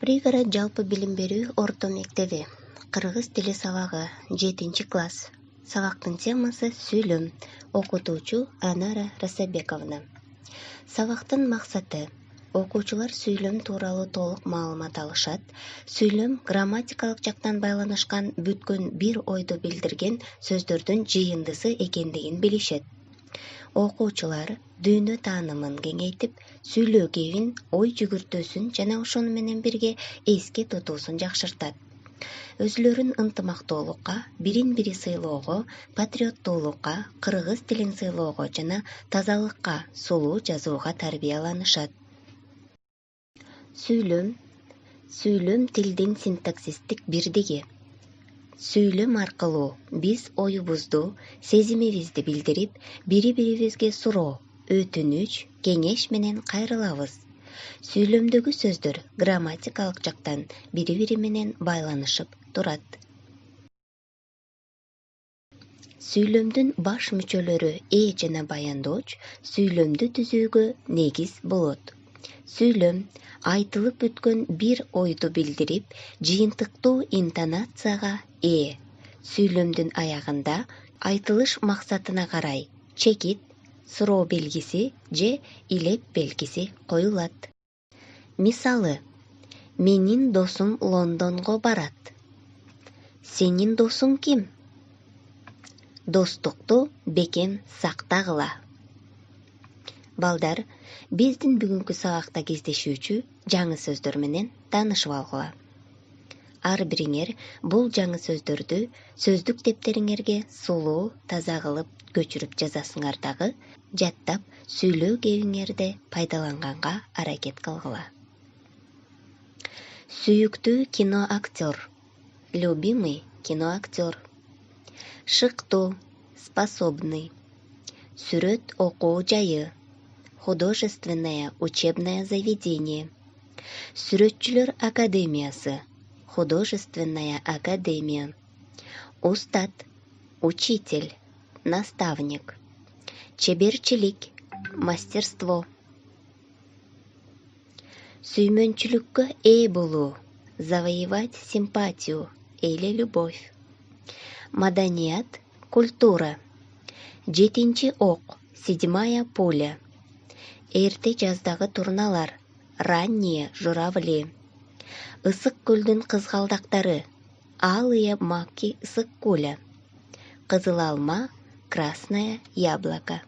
Пригород жалпы билим берүү орто мектеби. Кыргыз тили сабагы 7-класс. Сабактын темасы сүйлөм. Окутуучу Анара Расабековна. Сабактын максаты: окуучулар сүйлөм тууралуу толук маалымат алышат, сүйлөм грамматикалык жактан байланышкан бүткөн бир ойду билдирген сөздөрдүн жыйындысы экендигин билишет. Окуучулар дүйнө таанымын кеңейтип, сүйлөө кебин, ой жүгүртүүсүн жана ошону менен бирге эске тутуусун жакшыртат. Өзүлөрүн ынтымактуулукка, бирин-бири сыйлоого, патриоттуулукка, кыргыз тилин сыйлоого жана тазалыкка, сулуу жазууга тарбияланышат. Сүйлөм тилдин синтаксистик бирдиги. Сүйлөм аркылуу биз оюбузду, сезимибизди билдирип, бири-бирибизге суроо, өтүнүч, кеңеш менен кайрылабыз. Сүйлөмдөгү сөздөр грамматикалык жактан бири-бири менен байланышып турат. Сүйлөмдүн баш мүчөлөрү жана баяндооч сүйлөмдү түзүүгө негиз болот. Сүйлөм айтылып өткөн бир ойду билдирип, жыйынтыктуу интонацияга ээ. Сүйлөмдүн аягында айтылыш максатына карай чекит, суроо белгиси же илеп белгиси коюлат. Мисалы: менин досум Лондонго барат. Сенин досуң ким? Достукту бекем сактагыла. Балдар, биздин бүгүнкү сабакта кездешүүчү жаңы сөздөр менен таанышып алгыла. Ар бириңер бул жаңы сөздөрдү сөздүк дептериңерге сулуу, таза кылып көчүрүп жазасыңар дагы, жаттап сүйлөө кебиңерде пайдаланганга аракет кылгыла. Сүйүктүү киноактер. Любимый киноактер. Шыктуу, способный. Сүрөт окуу жайы. Художественное учебное заведение. Сүрөтчүлөр академиясы. Художественная академия. Устат, учитель, наставник. Чеберчилик, мастерство. Сүймөнчүлүккө ээ болуу, завоевать симпатию или любовь. Маданият, культура. 7 ок, 7 пуля. Эрте жаздагы турналар, ранние журавли. Ысык көлдүн кызгалдактары, алые маки ысык куля. Кызыл алма, красное яблоко.